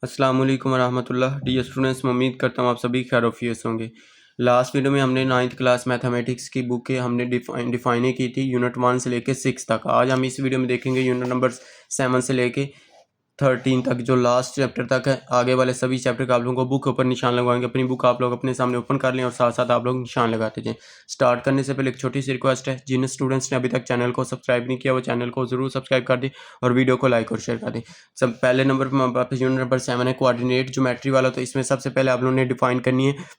अस्सलाम वालेकुम रहमतुल्लाह। डियर स्टूडेंट्स, मैं उम्मीद करता हूँ आप सभी खैरियत होंगे। लास्ट वीडियो में हमने 9th क्लास मैथमेटिक्स की बुक के हमने डिफाइनें की थी यूनिट 1 से लेके 6 तक। आज हम इस वीडियो में देखेंगे यूनिट नंबर 7 से लेके 13 तक, जो लास्ट चैप्टर तक है। आगे वाले सभी चैप्टर का आप लोगों को बुक के ऊपर निशान लगवाएंगे। अपनी बुक आप लोग अपने सामने ओपन कर लें और साथ साथ आप लोग निशान लगाते जाएं। स्टार्ट करने से पहले एक छोटी सी रिक्वेस्ट है, जिन स्टूडेंट्स ने अभी तक चैनल को सब्सक्राइब नहीं किया वो चैनल को ज़रूर सब्सक्राइब कर दें और वीडियो को लाइक और शेयर कर दें। सब पहले नंबर पर हमारे पास यूनिट नंबर 7 है, कोऑर्डिनेट ज्योमेट्री वाला। तो इसमें सबसे पहले आप लोगों ने डिफाइन करनी है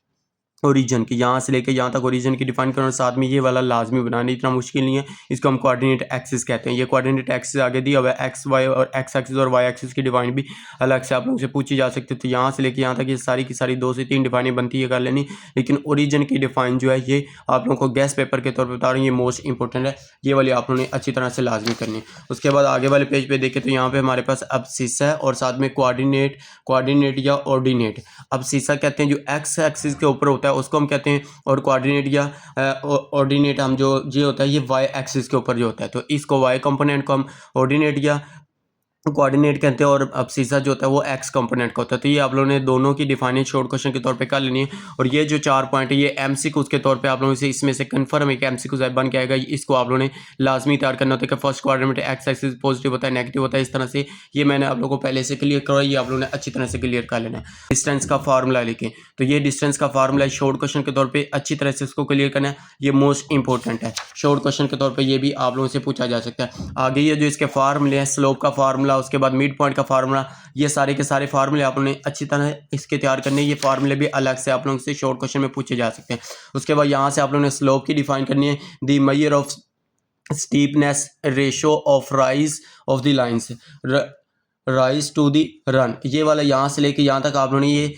ओरिजन की, यहाँ से लेके यहाँ तक ओरिजन की डिफाइन करना, और साथ में ये वाला लाजमी बनाना, इतना मुश्किल नहीं है। इसको हम कोऑर्डिनेट एक्सिस कहते हैं। ये कोऑर्डिनेट एक्सिस आगे दी अब एक्स वाई और एक्स एक्सिस और वाई एक्सिस की डिफाइन भी अलग से आप लोगों से पूछी जा सकती है। तो यहाँ से लेके यहाँ तक ये सारी की सारी 2 से 3 डिफाइनें बनती है कर लेनी। लेकिन ओरिजन की डिफाइन जो है ये आप लोगों को गेस्ट पेपर के तौर पर बता रही हूँ, ये मोस्ट इंपॉर्टेंट है। ये वाली आप लोगों ने अच्छी तरह से लाजमी करनी है। उसके बाद आगे वाले पेज पे देखें तो यहाँ पे हमारे पास अब सीसा है और साथ में कोऑर्डिनेट या ऑर्डिनेट। अब सीसा कहते हैं जो एक्स एक्सिस के ऊपर होता है उसको हम कहते हैं, और कोऑर्डिनेट या ऑर्डिनेट हम जो ये होता है ये वाई एक्सिस के ऊपर जो होता है। तो इसको वाई कंपोनेंट को हम ऑर्डिनेट या कोऑर्डिनेट कहते हैं, और अब सीसा जो होता है वो एक्स कंपोनेंट का होता है। तो ये आप लोगों ने दोनों की डिफाइनिंग शॉर्ट क्वेश्चन के तौर पे कर लेनी है। और ये जो 4 पॉइंट है ये एमसीक्यूज के तौर पे आप लोगों से इसमें से कन्फर्म एक एमसीक्यूज बन के आएगा। इसको आप लोगों ने लाजमी तैयार करना होता है कि फर्स्ट क्वाड्रेंट में एक्स एक्सिस पॉजिटिव होता है, नेगेटिव होता है, इस तरह से। ये मैंने आप लोगों को पहले से क्लियर करवाया, ये आप लोगों ने अच्छी तरह से क्लियर कर लेना है। डिस्टेंस का फार्मूला लिखें, तो ये डिस्टेंस का फार्मूला शॉर्ट क्वेश्चन के तौर पर अच्छी तरह से उसको क्लियर करना है। ये मोस्ट इंपॉर्टेंट है, शॉर्ट क्वेश्चन के तौर पर ये भी आप लोगों से पूछा जा सकता है। आगे ये जो इसके फार्मूले हैं, स्लोप का फार्मूला, उसके बाद मिड पॉइंट का फार्मूला, ये सारे के सारे फार्मूले आप लोगों ने अच्छी तरह इसके तैयार करने। ये फार्मूले भी अलग से आप लोगों से शॉर्ट क्वेश्चन में पूछे जा सकते हैं। उसके बाद यहाँ से आप लोगों ने स्लोप की डिफाइन करनी है, the measure of steepness ratio of rise of the lines, rise to the run. ये वाला यहाँ से लेके यहाँ तक आप लोगों ने ये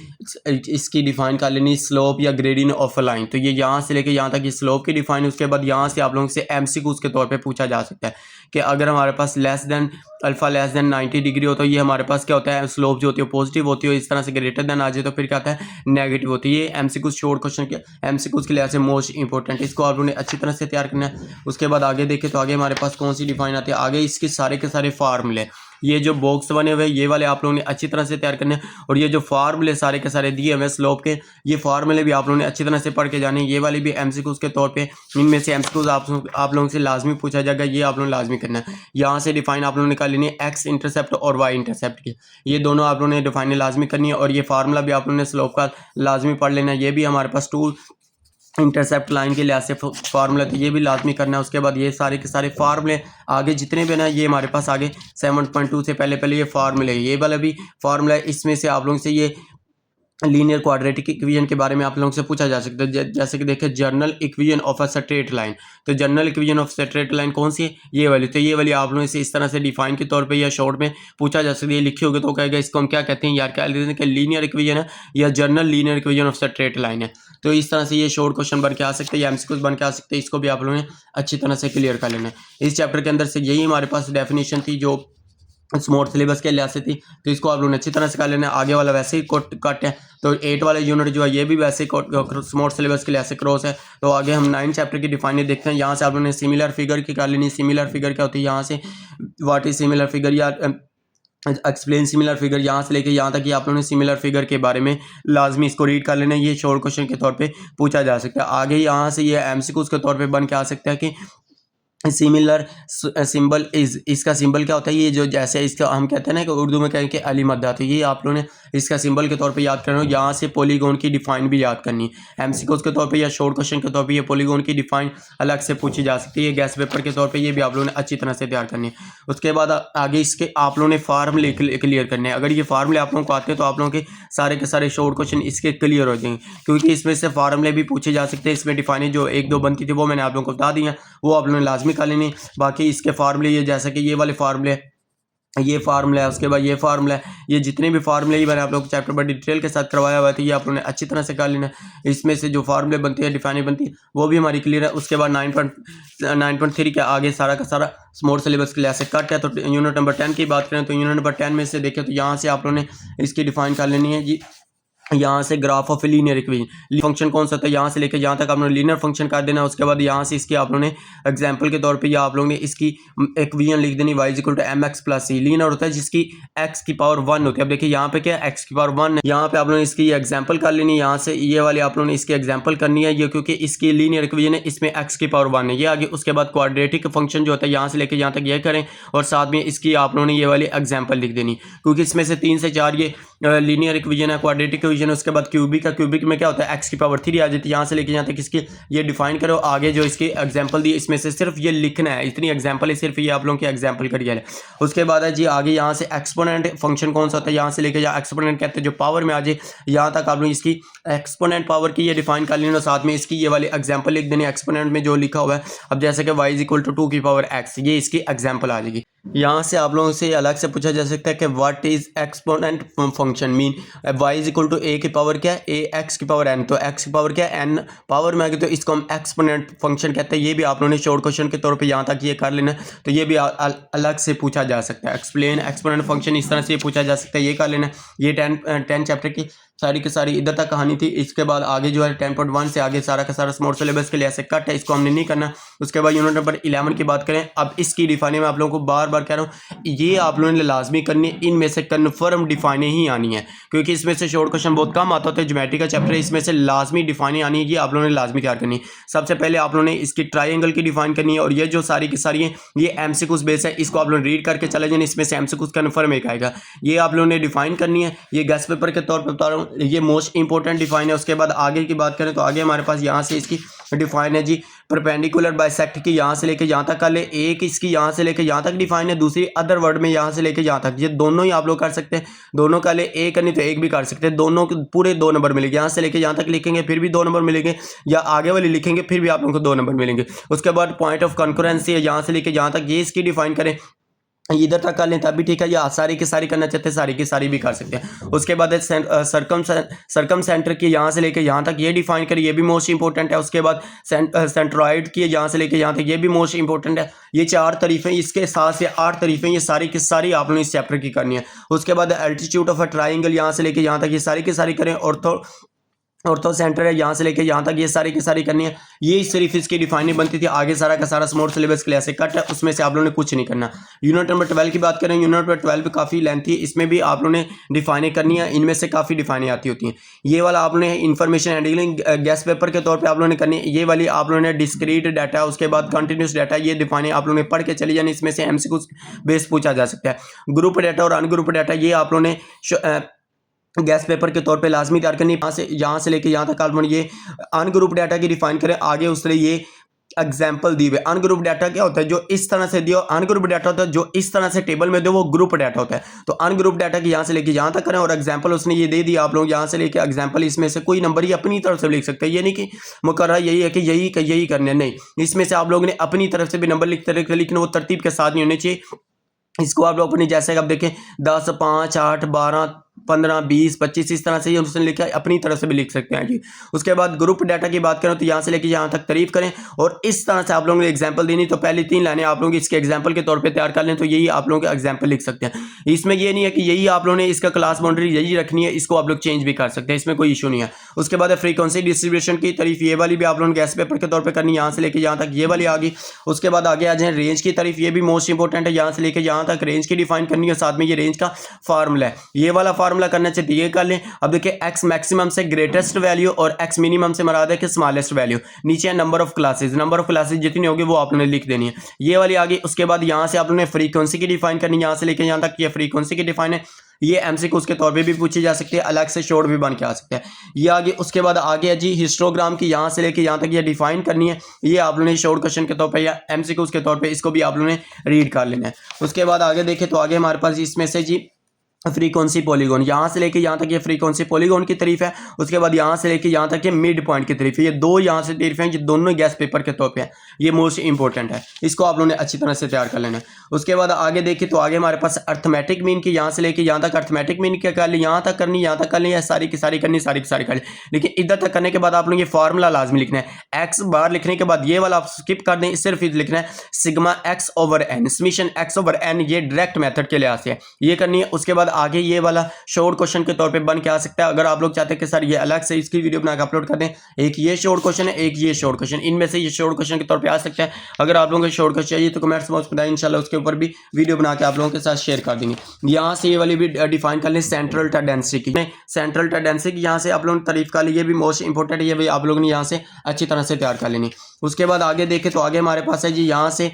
इसकी डिफाइन कर लेनी, स्लोप या ग्रेडियंट ऑफ अ लाइन। तो ये यहाँ से लेके यहाँ तक ये स्लोप की डिफाइन। उसके बाद यहाँ से आप लोगों से एमसीक्यूज के तौर पे पूछा जा सकता है कि अगर हमारे पास अल्फा लेस देन 90 डिग्री हो तो ये हमारे पास क्या होता है, स्लोप जो होती है पॉजिटिव होती है। इस तरह से ग्रेटर देन आ जाए तो फिर क्या होता है, नेगेटिव होती है। ये एमसीक्यूज शॉर्ट क्वेश्चन के एमसीक्यूज के लिए ऐसे मोस्ट इंपॉर्टेंट है, इसको आप लोगों ने अच्छी तरह से तैयार करना है। उसके बाद आगे देखें तो आगे हमारे पास कौन सी डिफाइन आती है, आगे इसके सारे के सारे फार्मूले, ये जो बॉक्स बने हुए ये वाले आप लोगों ने अच्छी तरह से तैयार करने हैं। और ये जो फार्मूले सारे के सारे दिए हुए स्लोप के, ये फार्मूले भी आप लोगों ने अच्छी तरह से पढ़ के जाने। ये वाली भी एमसीक्यूज के तौर पे, इनमें से एमसीक्यूज आप लोगों से लाजमी पूछा जाएगा, ये आप लोगों ने लाजमी करना है। यहाँ से डिफाइन आप लोगों ने निकाल लेनी है एक्स इंटरसेप्ट और वाई इंटरसेप्ट की, ये दोनों आप लोगों ने डिफाइन लाजमी करनी है। और ये फार्मूला भी आप लोगों ने स्लोप का लाजमी पढ़ लेना है। ये भी हमारे पास टू इंटरसेप्ट लाइन के लिहाज से फार्मूला, तो ये भी लाजमी करना है। उसके बाद ये सारे के सारे फार्मूले आगे जितने भी ना, ये हमारे पास आगे 7.2 से पहले ये फार्मूले, ये वाला भी फार्मूला है। इसमें से आप लोगों से ये लीनियर क्वाड्रेटिक इक्वेशन के बारे में आप लोगों से पूछा जा सकता है। जैसे कि देखिए general equation of a straight line, तो general equation of straight line कौन सी है, ये वाली। तो ये वाली आप लोगों से इस तरह से डिफाइन के तौर पे या शॉर्ट में पूछा जा सकता है। ये लिखी होगी तो कहेगा इसको हम क्या कहते हैं यार, क्या कहते हैं कि लीनियर इक्वेशन है या general linear equation of straight line है। तो इस तरह से ये शॉर्ट क्वेश्चन बन के आ सकते हैं या एमसीक्यूज बन के आ सकते हैं। इसको भी आप लोगों ने अच्छी तरह से क्लियर कर लेना है। इस चैप्टर के अंदर से यही हमारे पास डेफिनेशन थी जो स्मॉल सिलेबस के लिहाज से थी, तो इसको आप लोगों ने अच्छी तरह से कर लेना है। आगे वाला वैसे ही कट है, तो 8 वाला यूनिट जो है ये भी वैसे ही स्मॉल सिलेबस के लिहाज से क्रॉस है। तो आगे हम 9 चैप्टर की डिफाइन देखते हैं। यहाँ से आप लोगों ने सिमिलर फिगर की कर लेनी। सिमिलर फिगर क्या होती है, यहाँ से व्हाट इज सिमिलर फिगर या एक्सप्लेन सिमिलर फिगर, यहाँ से लेके यहाँ तक ये आप लोगों ने सिमिलर फिगर के बारे में लाजमी इसको रीड कर लेना है। ये शॉर्ट क्वेश्चन के तौर पे पूछा जा सकता है। आगे यहाँ से ये एमसीक्यूज के तौर पे बन के आ सकता है कि सिमिलर सिंबल इज, इसका सिंबल क्या होता है, ये जो जैसे इसका हम कहते हैं ना कि उर्दू में कहें कि अली मद्दा, तो ये आप लोगों ने इसका सिंबल के तौर पे याद करना है। यहाँ से पॉलीगॉन की डिफाइन भी याद करनी है। एमसीक्यूज के तौर पे या शॉर्ट क्वेश्चन के तौर पे ये पॉलीगॉन की डिफाइन अलग से पूछी जा सकती है। गैस पेपर के तौर पे ये भी आप लोगों ने अच्छी तरह से तैयार करनी है। उसके बाद आगे इसके आप लोगों ने फार्मूले क्लियर करने हैं। अगर ये फार्मूले आप लोगों को आते हैं तो आप लोगों के सारे शॉर्ट क्वेश्चन इसके क्लियर हो जाएंगे, क्योंकि इसमें से फार्मूले भी पूछे जा सकते हैं। इसमें डिफाइन जो 1-2 बनती थी वो मैंने आप लोगों को बता दी है, वो आप लोगों ने लाजमी कर लेनी। बाकी इसके फार्मूले ये जैसे कि ये वाले फार्मूले, ये फार्मूला है, उसके बाद ये फार्मूला है, ये जितने भी फार्मूले ही मैंने आप लोग चैप्टर पर डिटेल के साथ करवाया हुआ था, ये आप लोगों ने अच्छी तरह से कर लेना है। इसमें से जो फार्मूले बनते हैं, डिफाइन बनती है, वो भी हमारी क्लियर है। उसके बाद 9.3 के आगे सारा का सारा स्मॉल सिलेबस के लिहाज से कट है। तो यूनिट नंबर 10 की बात करें तो यूनिट नंबर 10 में से देखें तो यहाँ से आप लोगों ने इसकी डिफाइन कर लेनी है जी। यहाँ से graph of linear equation function कौन सा था, यहाँ से लेकर यहाँ तक आप लोगों ने लीनियर फंक्शन कर देना। उसके बाद यहाँ से इसकी आप लोगों ने एग्जांपल के तौर पे या आप लोगों ने इसकी इक्वेशन लिख देनी y equal to m x plus c. Linear होता है जिसकी x की पावर 1 होती है। अब देखिए यहाँ पे क्या x की पावर 1 है, यहाँ पे आप लोगों ने इसकी एग्जाम्पल कर लेनी है। यहाँ से ये वाली आप लोगों ने इसकी एग्जाम्पल करनी है ये, क्योंकि इसकी लीनियर इक्वेशन है, इसमें x की पावर 1 है ये आगे। उसके बाद क्वाड्रेटिक फंक्शन जो होता है यहाँ से लेकर यहाँ तक ये करें, और साथ में इसकी आप लोगों ने ये वाली एग्जाम्पल लिख देनी, क्योंकि इसमें से 3 से 4 ये लीनियर इक्वेशन है, क्वाड्रेटिक इक्वेशन है। उसके बाद क्यूबिक में क्या होता है x की पावर 3 आ जाती है। यहाँ से लेके यहाँ तक इसकी ये डिफाइन करो। आगे जो इसकी एग्जांपल दी इसमें से सिर्फ ये लिखना है, इतनी एग्जांपल है, सिर्फ ये आप लोगों की एग्जांपल करिए है। उसके बाद है जी आगे यहाँ से एक्सपोनेंट फंक्शन कौन सा होता है, यहाँ से लेके यहाँ एक्सपोनेंट कहते हैं जो पावर में आ जाए, यहाँ तक आप लोग इसकी एक्सपोनेंट पावर की ये डिफाइन कर लेना, साथ में इसकी ये वाली एग्जाम्पल लिख देनी एक्सपोनेंट में जो लिखा हुआ है। अब जैसे कि y इक्वल टू 2 की पावर x, ये इसकी एग्जाम्पल आ जाएगी। यहाँ से आप लोगों से अलग से पूछा जा सकता है कि what is exponent function mean, y is equal to a की पावर क्या है, a x की पावर n, तो x की पावर क्या है n पावर में आ गई, तो इसको हम एक्सपोनेंट फंक्शन कहते हैं। ये भी आप लोगों ने शॉर्ट क्वेश्चन के तौर पे यहाँ तक ये कर लेना, तो ये भी अलग से पूछा जा सकता है। एक्सप्लेन एक्सपोनेंट फंक्शन इस तरह से पूछा जा सकता है, ये कर लेना। ये 10 चैप्टर की सारी की सारी इधर तक कहानी थी। इसके बाद आगे जो है 10.1 से आगे सारा का सारा स्मॉल सिलेबस के लिए ऐसे कट है, इसको हमने नहीं करना। उसके बाद यूनिट नंबर 11 की बात करें, अब इसकी डिफाइने मैं आप लोगों को बार बार कह रहा हूँ, ये आप लोगों ने लाजमी करनी है, इनमें से कन्फर्म डिफाइने ही आनी है, क्योंकि इसमें से शॉर्ट क्वेश्चन बहुत कम आता होता है। ज्योमेट्री का चैप्टर है, इसमें से लाजमी डिफाइने आनी है, ये आप लोगों ने लाजमी तैयार करनी है। सबसे पहले आप लोगों ने इसकी ट्राइंगल की डिफाइन करनी है, और ये जो सारी की सारी है ये एमसीक्यूज बेस है, इसको आप लोग रीड करके चले जाए, इसमें से एमसीक्यूज कन्फर्म एक आएगा, ये आप लोगों ने डिफाइन करनी है। ये गेस्ट पेपर के तौर पर बता रहा हूँ, ये मोस्ट इंपॉर्टेंट डिफाइन है। उसके बाद आगे की बात करें तो आगे हमारे पास यहाँ से इसकी डिफाइन है जी परपेंडिकुलर बाइसेक्ट की, यहाँ से लेके यहाँ तक कर ले। एक इसकी यहाँ से लेके यहाँ तक डिफाइन है, दूसरी अदर वर्ड में यहाँ से लेके यहाँ तक, ये दोनों ही आप लोग कर सकते हैं। दोनों का ले, एक नहीं तो एक भी कर सकते हैं, दोनों के पूरे 2 नंबर मिलेंगे। यहाँ से लेके यहाँ तक लिखेंगे फिर भी 2 नंबर मिलेंगे, या आगे वाली लिखेंगे फिर भी आप लोगों को 2 नंबर मिलेंगे। उसके बाद पॉइंट ऑफ कंकरेंसी है, यहाँ से लेके यहाँ तक, ये इसकी डिफाइन करें, इधर तक कर लें तब भी ठीक है, या सारी की सारी करना चाहते हैं सारी की सारी भी कर सकते हैं। उसके बाद सरकम सेंटर की यहाँ से लेके यहाँ तक ये डिफाइन करें, ये भी मोस्ट इंपॉर्टेंट है। उसके बाद सेंट्रॉइड की यहाँ से लेके यहाँ तक, ये भी मोस्ट इंपॉर्टेंट है। ये 4 तारीफें, इसके 7 से 8 तारीफें, ये सारी की सारी आप लोगों ने इस चैप्टर की करनी है। उसके बाद एल्टीट्यूड ऑफ अ ट्राइंगल यहाँ से लेके यहाँ तक, ये सारी की सारी करें। ऑर्थो सेंटर है, यहाँ से लेके यहाँ तक, ये सारी की सारी करनी है। ये सिर्फ इसकी डिफाइनिंग बनती थी, आगे सारा का सारा स्मॉल सिलेबस के लिए ऐसे कट है, उसमें से आप लोगों ने कुछ नहीं करना। यूनिट नंबर 12 की बात करें, यूनिट नंबर 12 भी काफ़ी लेंथी है, इसमें भी आप लोगों ने डिफाइनिंग करनी है। इनमें से काफ़ी डिफाइनिंग आती होती हैं। ये वाला आप लोगों ने इन्फॉर्मेशन हैंडलिंग गेस्ट पेपर के तौर पर आप लोगों ने करनी है। ये वाली आप लोगों ने डिस्क्रीट डाटा, उसके बाद कंटिन्यूस डाटा, ये डिफाइनिंग आप लोगों ने पढ़ के चली जानी। इसमें से एमसीक्यू बेस पूछा जा सकता है। ग्रुप डाटा और अनग्रुप डाटा, ये आप लोगों ने गैस पेपर के तौर पे लाजमी तैयार करनी। यहाँ से लेके यहाँ तक आप ये अनग्रुप डाटा की डिफाइन करें। आगे उसने ये एग्जाम्पल दी हुए, अनग्रुप डाटा क्या होता है, जो इस तरह से दियो। अनग्रुप डाटा होता है जो इस तरह से टेबल में दो, वो ग्रुप डाटा होता है। तो अनग्रुप डाटा की यहाँ से लेके यहाँ तक करें, और एग्जाम्पल उसने ये दे दिया आप लोग, यहाँ से लेके एग्जाम्पल, इसमें से कोई नंबर ही अपनी तरफ से लिख सकते हैं। ये नहीं कि मुकर्रर यही है कि यही करने, नहीं, इसमें से आप लोगों ने अपनी तरफ से भी नंबर लिखना, वो तरतीब के साथ नहीं होने चाहिए। इसको आप लोग अपनी, जैसे आप देखें 10, 5, 8, 12, 15, 20, 25 इस तरह से ही उसने लिखा है, अपनी तरफ से भी लिख सकते हैं जी। उसके बाद ग्रुप डाटा की बात करें तो यहाँ से लेके यहाँ तक तारीफ करें, और इस तरह से आप लोगों ने एग्जांपल देनी। तो पहली 3 लाइनें आप लोग इसके एग्जांपल के तौर पे तैयार कर लें, तो यही आप लोगों के एग्जांपल लिख सकते हैं। इसमें ये नहीं है कि यही आप लोगों ने इसका क्लास बाउंड्री यही रखनी है, इसको आप लोग चेंज भी कर सकते हैं, इसमें कोई इशू नहीं है। उसके बाद फ्रीक्वेंसी डिस्ट्रीब्यूशन की तारीफ, ये वाली भी आप लोगों ने गैस पेपर के तौर पर करनी, यहाँ से लेके यहाँ तक ये वाली आ गई। उसके बाद आगे आ जाए रेंज की तारीफ, ये भी मोस्ट इंपॉर्टेंट है। यहाँ से लेके यहाँ तक रेंज की डिफाइन करनी है, साथ में ये रेंज का फार्मूला है, ये वाला फार्मूला करना चाहिए, ये कर लें। अब देखिए x मैक्सिमम से ग्रेटेस्ट वैल्यू और x मिनिमम से मराद है कि स्मॉलेस्ट वैल्यू। नीचे है नंबर ऑफ क्लासेस जितनी होगी वो आपने लिख देनी है, ये वाली आगे। उसके बाद यहाँ से आपने फ्रीक्वेंसी की डिफाइन करनी, यहाँ से लेके यहाँ तक ये फ्रीक्वेंसी की डिफाइन है। ये एमसीक्यू के तौर पे भी पूछी जा सकती है, अलग से शॉर्ट भी बन के आ सकता है ये आगे। उसके बाद आगे है जी हिस्टोग्राम की, यहाँ से लेके यहाँ तक ये डिफाइन करनी है। ये आप लोगों ने शॉर्ट क्वेश्चन के तौर पे या एमसीक्यू के तौर पे इसको भी आप लोगों ने रीड कर लेना है। उसके बाद आगे देखें तो आगे हमारे पास इसमें से जी फ्रीक्वेंसी पॉलीगॉन, यहाँ से लेके यहाँ तक ये फ्रीक्वेंसी पॉलीगॉन की तारीफ है। उसके बाद यहाँ से लेके यहाँ तक ये मिड पॉइंट की तारीफ है। ये 2 यहाँ से तारीफ हैं, ये दोनों गैस पेपर के तौर पे है, ये मोस्ट इंपॉर्टेंट है, इसको आप लोगों ने अच्छी तरह से तैयार कर लेना है। उसके बाद आगे देखिए तो आगे हमारे पास अर्थमेटिक मीन की, यहाँ से लेके यहाँ तक अर्थमेटिक मीन क्या कर ली, यहाँ तक करनी, यहाँ तक करनी है, सारी की सारी करनी, सारी की सारी कर ली। लेकिन इधर तक करने के बाद आप लोग ये फार्मूला लाजमी लिखना है। एक्स बार लिखने के बाद ये वाला आप स्किप कर दें, सिर्फ लिखना है सिग्मा x/n, समेशन x/n, ये डायरेक्ट मेथड के लिहाज से है, ये करनी है। उसके बाद आगे ये वाला शॉर्ट क्वेश्चन के तौर पे बन के आ सकता है। अगर आप लोग चाहते हैं कि सर ये अलग से इसकी वीडियो बना के अपलोड कर दें, एक ये शॉर्ट क्वेश्चन है, एक ये शॉर्ट क्वेश्चन, इनमें से ये शॉर्ट क्वेश्चन के तौर पे आ सकता है। अगर आप लोगों को शॉर्ट क्वेश्चन चाहिए तो कमेंट्स बॉक्स में बताएं, इंशाल्लाह उसके ऊपर भी वीडियो बना के आप लोगों के साथ शेयर कर देंगे। यहाँ से ये वाली भी डिफाइन कर लें सेंट्रल टेंडेंसी की। सेंट्रल टेंडेंसी की यहाँ से आप लोगों ने तारीफ कर ली, ये भी मोस्ट इंपॉर्टेंट है, ये भी आप लोगों ने यहाँ से अच्छी तरह से तैयार कर लेनी। उसके बाद आगे देखें तो आगे हमारे पास है जी यहाँ से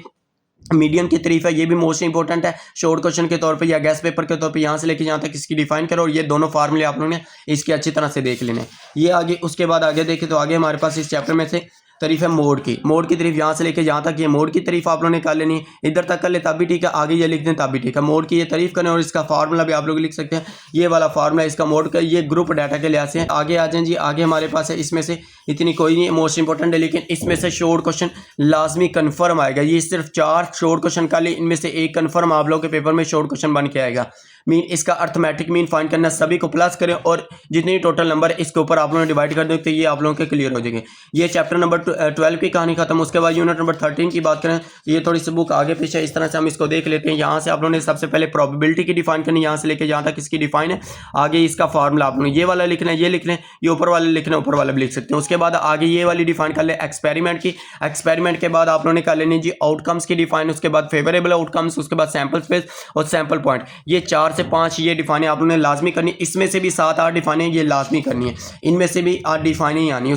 मीडियम की तारीफ है, ये भी मोस्ट इंपॉर्टेंट है शॉर्ट क्वेश्चन के तौर पे या गैस पेपर के तौर पे। यहाँ से लेके यहाँ तक इसकी डिफाइन करो और ये दोनों फार्मूले आप लोगों ने इसके अच्छी तरह से देख लेने। ये आगे उसके बाद आगे देखें तो आगे हमारे पास इस चैप्टर में से तारीफ है मोड की। मोड की तारीफ यहाँ से लेके यहाँ तक ये मोड की तारीफ आप लोगों ने कर लेनी है। इधर तक कर ले तब भी ठीक है, आगे ये लिख दें तब भी ठीक है। मोड की ये तारीफ करें और इसका फार्मूला भी आप लोग लिख सकते हैं। ये वाला फार्मूला इसका मोड का, ये ग्रुप डाटा के लिहाज से। आगे आ जाएं जी, आगे हमारे पास है इसमें से इतनी कोई नहीं मोस्ट इंपॉर्टेंट है, लेकिन इसमें से शॉर्ट क्वेश्चन लाजमी कन्फर्म आएगा। ये सिर्फ 4 शॉर्ट क्वेश्चन का ले, इनमें से एक कन्फर्म आप लोग के पेपर में शॉर्ट क्वेश्चन बन के आएगा। मीन इसका अर्थमेटिक मीन फाइंड करना, सभी को प्लस करें और जितनी टोटल नंबर है इसके ऊपर आप लोगों ने डिवाइड कर दें तो ये आप लोगों के क्लियर हो जाएंगे। ये चैप्टर नंबर 12 की कहानी खत्म। उसके बाद यूनिट नंबर 13 की बात करें, ये थोड़ी सी बुक आगे पीछे इस तरह से हम इसको देख लेते हैं। यहाँ से आप लोगों ने सबसे पहले प्रोबेबिलिटी की डिफाइन करनी, यहाँ से लेकर यहाँ तक इसकी डिफाइन है। आगे इसका फार्मूला आप लोगों ने ये वाला लिखना है, ये लिख लें, ये ऊपर वाले लिखना है, ऊपर वाला भी लिख सकते हैं। उसके बाद आगे ये वाली डिफाइन कर ले एक्सपेरिमेंट की। एक्सपेरिमेंट के बाद आप लोगों ने कर लेनी जी आउटकम्स की डिफाइन, उसके बाद फेवरेबल आउटकम्स, उसके बाद सैंपल स्पेस और सैंपल पॉइंट। ये 4 से 5 ये डिफाइन आप लोगों ने लाजमी करनी। इसमें से भी 7-8 डिफाइन ये लाजमी करनी है, इनमें से भी 8 डिफाइन ही आनी है।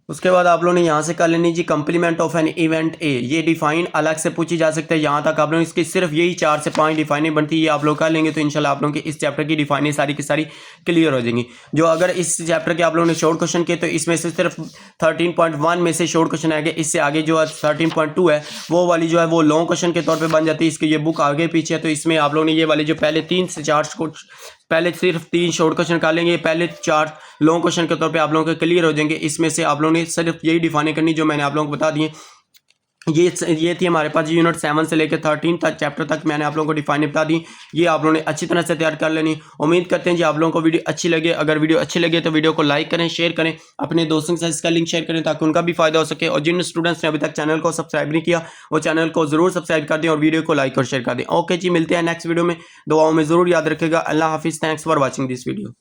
उसके बाद आप लोगों ने यहाँ से कर लेनी जी complement of an event A. ये डिफाइन अलग से पूछी जा सकता है, यहाँ तक आप लोग इसकी सिर्फ यही 4 से 5 डिफाइनें बनती है। ये आप लोग कर लेंगे तो इंशाल्लाह आप लोगों की इस चैप्टर की डिफाइनें सारी की सारी क्लियर हो जाएंगी। जो अगर इस चैप्टर के आप लोगों ने शॉर्ट क्वेश्चन किए तो इसमें से सिर्फ 13.1 में से शॉर्ट क्वेश्चन आएगा। इससे आगे जो है 13.2 है वो वाली जो है वो लॉन्ग क्वेश्चन के तौर पर बन जाती है। इसकी ये बुक आगे पीछे है तो इसमें आप लोगों ने ये वाले जो पहले 3 से 4 पहले सिर्फ 3 शॉर्ट क्वेश्चन कर लेंगे, पहले 4 लॉन्ग क्वेश्चन के तौर पे आप लोगों के क्लियर हो जाएंगे। इसमें से आप लोगों ने सिर्फ यही डिफाइन करनी जो मैंने आप लोगों को बता दिए। ये थी हमारे पास यूनिट 7 से लेकर 13 तक चैप्टर तक मैंने आप लोगों को डिफाइन बता दी। ये आप लोगों ने अच्छी तरह से तैयार कर लेनी। उम्मीद करते हैं जी आप लोगों को वीडियो अच्छी लगे। अगर वीडियो अच्छी लगे तो वीडियो को लाइक करें, शेयर करें, अपने दोस्तों के साथ इसका लिंक शेयर करें ताकि उनका भी फायदा हो सके। और जिन स्टूडेंट्स ने अभी तक चैनल को सब्सक्राइब नहीं किया वो चैनल को जरूर सब्सक्राइब कर दें और वीडियो को लाइक और शेयर कर दें। ओके जी, मिलते हैं नेक्स्ट वीडियो में। दुआओं में जरूर याद रखेगा। अल्लाह हाफिज़। Thanks for watching this video.